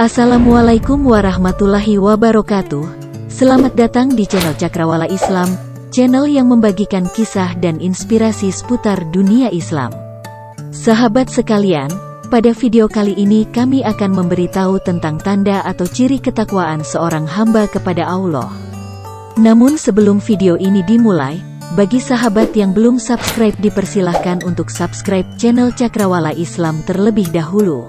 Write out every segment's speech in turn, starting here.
Assalamualaikum warahmatullahi wabarakatuh. Selamat datang di channel Cakrawala Islam, channel yang membagikan kisah dan inspirasi seputar dunia Islam. Sahabat sekalian, pada video kali ini kami akan memberitahu tentang tanda atau ciri ketakwaan seorang hamba kepada Allah. Namun sebelum video ini dimulai, bagi sahabat yang belum subscribe dipersilahkan untuk subscribe channel Cakrawala Islam terlebih dahulu.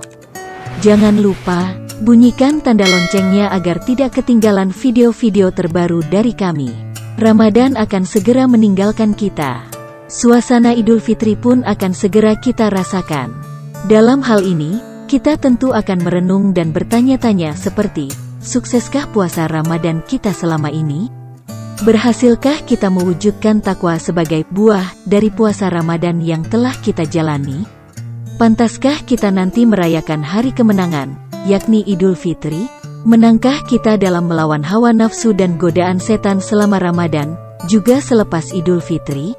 Jangan lupa bunyikan tanda loncengnya agar tidak ketinggalan video-video terbaru dari kami. Ramadan akan segera meninggalkan kita. Suasana Idul Fitri pun akan segera kita rasakan. Dalam hal ini, kita tentu akan merenung dan bertanya-tanya seperti, sukseskah puasa Ramadan kita selama ini? Berhasilkah kita mewujudkan takwa sebagai buah dari puasa Ramadan yang telah kita jalani? Pantaskah kita nanti merayakan hari kemenangan, yakni Idul Fitri? Menangkah kita dalam melawan hawa nafsu dan godaan setan selama Ramadan, juga selepas Idul Fitri?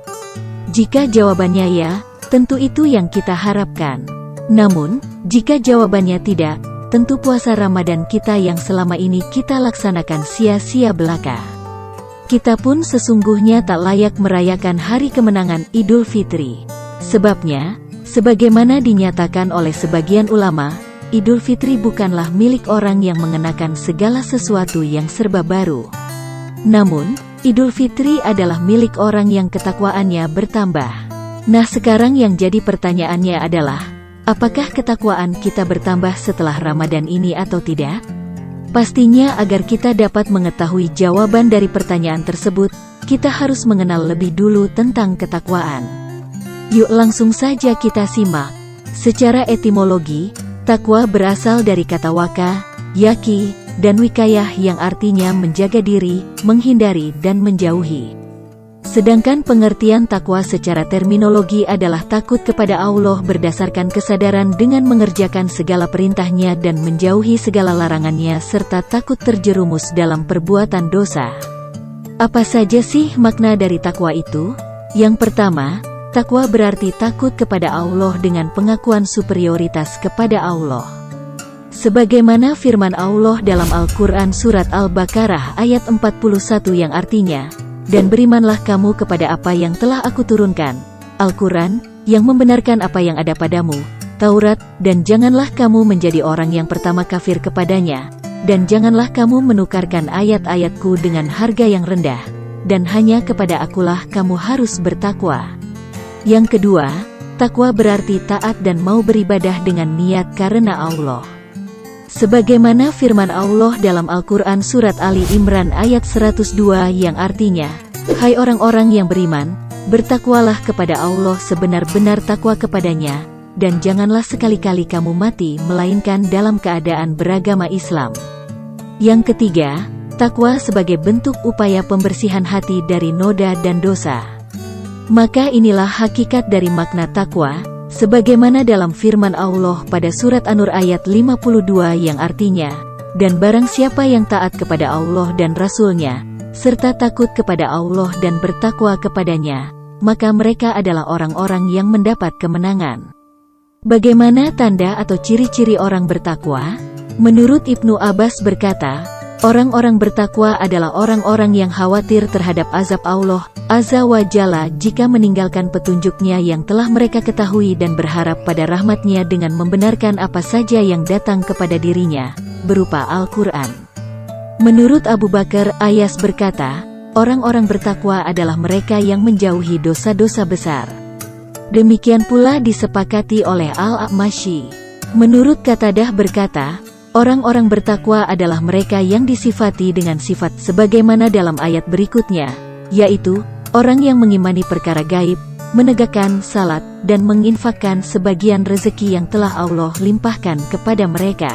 Jika jawabannya ya, tentu itu yang kita harapkan. Namun, jika jawabannya tidak, tentu puasa Ramadan kita yang selama ini kita laksanakan sia-sia belaka. Kita pun sesungguhnya tak layak merayakan hari kemenangan Idul Fitri. Sebabnya, sebagaimana dinyatakan oleh sebagian ulama, Idul Fitri bukanlah milik orang yang mengenakan segala sesuatu yang serba baru. Namun, Idul Fitri adalah milik orang yang ketakwaannya bertambah. Nah, sekarang yang jadi pertanyaannya adalah, apakah ketakwaan kita bertambah setelah Ramadan ini atau tidak? Pastinya agar kita dapat mengetahui jawaban dari pertanyaan tersebut, kita harus mengenal lebih dulu tentang ketakwaan. Yuk langsung saja kita simak. Secara etimologi, takwa berasal dari kata waka, yaki, dan wikayah yang artinya menjaga diri, menghindari dan menjauhi. Sedangkan pengertian takwa secara terminologi adalah takut kepada Allah berdasarkan kesadaran dengan mengerjakan segala perintahnya dan menjauhi segala larangannya serta takut terjerumus dalam perbuatan dosa. Apa saja sih makna dari takwa itu? Yang pertama, takwa berarti takut kepada Allah dengan pengakuan superioritas kepada Allah. Sebagaimana firman Allah dalam Al-Quran Surat Al-Baqarah ayat 41 yang artinya, dan berimanlah kamu kepada apa yang telah aku turunkan, Al-Quran, yang membenarkan apa yang ada padamu, Taurat, dan janganlah kamu menjadi orang yang pertama kafir kepadanya, dan janganlah kamu menukarkan ayat-ayatku dengan harga yang rendah, dan hanya kepada akulah kamu harus bertakwa. Yang kedua, takwa berarti taat dan mau beribadah dengan niat karena Allah. Sebagaimana firman Allah dalam Al-Quran Surat Ali Imran ayat 102 yang artinya, hai orang-orang yang beriman, bertakwalah kepada Allah sebenar-benar takwa kepadanya, dan janganlah sekali-kali kamu mati melainkan dalam keadaan beragama Islam. Yang ketiga, takwa sebagai bentuk upaya pembersihan hati dari noda dan dosa. Maka inilah hakikat dari makna takwa, sebagaimana dalam firman Allah pada surat An-Nur ayat 52 yang artinya, dan barang siapa yang taat kepada Allah dan Rasul-Nya, serta takut kepada Allah dan bertakwa kepadanya, maka mereka adalah orang-orang yang mendapat kemenangan. Bagaimana tanda atau ciri-ciri orang bertakwa? Menurut Ibnu Abbas berkata, orang-orang bertakwa adalah orang-orang yang khawatir terhadap azab Allah Azza wa Jalla jika meninggalkan petunjuknya yang telah mereka ketahui dan berharap pada rahmatnya dengan membenarkan apa saja yang datang kepada dirinya, berupa Al-Quran. Menurut Abu Bakar Ayyas berkata, orang-orang bertakwa adalah mereka yang menjauhi dosa-dosa besar. Demikian pula disepakati oleh Al-A'mashi. Menurut Qatadah berkata, orang-orang bertakwa adalah mereka yang disifati dengan sifat sebagaimana dalam ayat berikutnya, yaitu, orang yang mengimani perkara gaib, menegakkan salat, dan menginfakkan sebagian rezeki yang telah Allah limpahkan kepada mereka.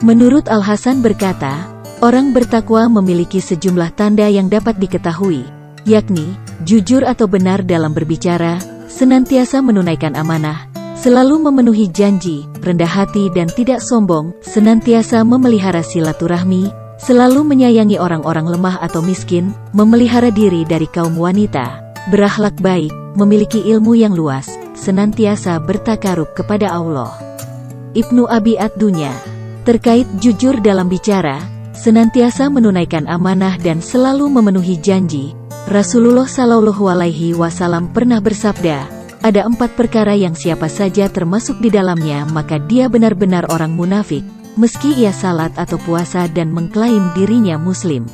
Menurut Al-Hasan berkata, orang bertakwa memiliki sejumlah tanda yang dapat diketahui, yakni, jujur atau benar dalam berbicara, senantiasa menunaikan amanah, selalu memenuhi janji, rendah hati dan tidak sombong, senantiasa memelihara silaturahmi, selalu menyayangi orang-orang lemah atau miskin, memelihara diri dari kaum wanita, berakhlak baik, memiliki ilmu yang luas, senantiasa bertakarub kepada Allah. Ibnu Abi Ad-Dunya. Terkait jujur dalam bicara, senantiasa menunaikan amanah dan selalu memenuhi janji, Rasulullah Shallallahu Alaihi Wasallam pernah bersabda, ada 4 perkara yang siapa saja termasuk di dalamnya maka dia benar-benar orang munafik, meski ia salat atau puasa dan mengklaim dirinya muslim.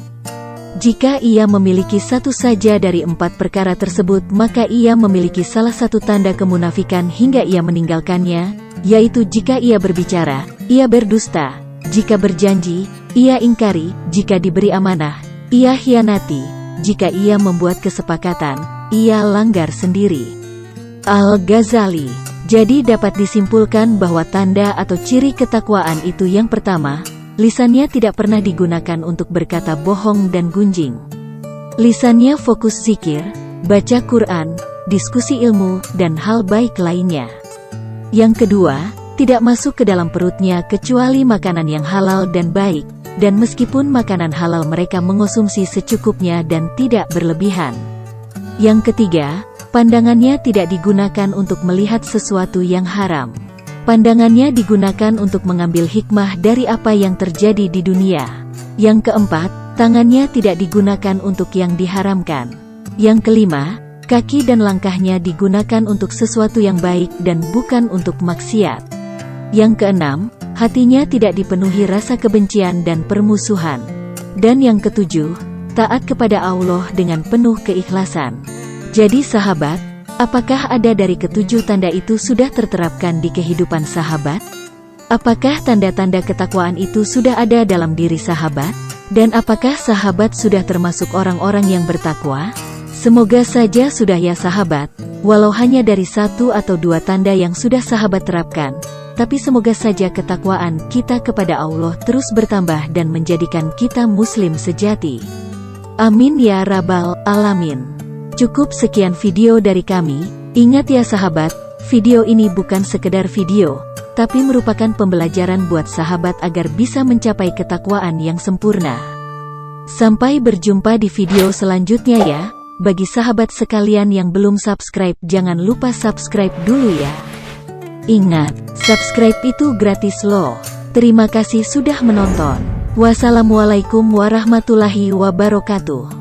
Jika ia memiliki satu saja dari 4 perkara tersebut maka ia memiliki salah satu tanda kemunafikan hingga ia meninggalkannya, yaitu jika ia berbicara, ia berdusta, jika berjanji, ia ingkari, jika diberi amanah, ia khianati, jika ia membuat kesepakatan, ia langgar sendiri. Al-Ghazali. Jadi dapat disimpulkan bahwa tanda atau ciri ketakwaan itu yang pertama, lisannya tidak pernah digunakan untuk berkata bohong dan gunjing. Lisannya fokus zikir, baca Quran, diskusi ilmu, dan hal baik lainnya. Yang kedua, tidak masuk ke dalam perutnya kecuali makanan yang halal dan baik, dan meskipun makanan halal mereka mengonsumsi secukupnya dan tidak berlebihan. Yang ketiga, pandangannya tidak digunakan untuk melihat sesuatu yang haram. Pandangannya digunakan untuk mengambil hikmah dari apa yang terjadi di dunia. Yang keempat, tangannya tidak digunakan untuk yang diharamkan. Yang kelima, kaki dan langkahnya digunakan untuk sesuatu yang baik dan bukan untuk maksiat. Yang keenam, hatinya tidak dipenuhi rasa kebencian dan permusuhan. Dan yang ketujuh, taat kepada Allah dengan penuh keikhlasan. Jadi sahabat, apakah ada dari ketujuh tanda itu sudah terterapkan di kehidupan sahabat? Apakah tanda-tanda ketakwaan itu sudah ada dalam diri sahabat? Dan apakah sahabat sudah termasuk orang-orang yang bertakwa? Semoga saja sudah ya sahabat, walau hanya dari 1 atau 2 tanda yang sudah sahabat terapkan. Tapi semoga saja ketakwaan kita kepada Allah terus bertambah dan menjadikan kita muslim sejati. Amin ya rabbal alamin. Cukup sekian video dari kami. Ingat ya sahabat, video ini bukan sekedar video, tapi merupakan pembelajaran buat sahabat agar bisa mencapai ketakwaan yang sempurna. Sampai berjumpa di video selanjutnya ya. Bagi sahabat sekalian yang belum subscribe, jangan lupa subscribe dulu ya. Ingat, subscribe itu gratis loh. Terima kasih sudah menonton. Wassalamualaikum warahmatullahi wabarakatuh.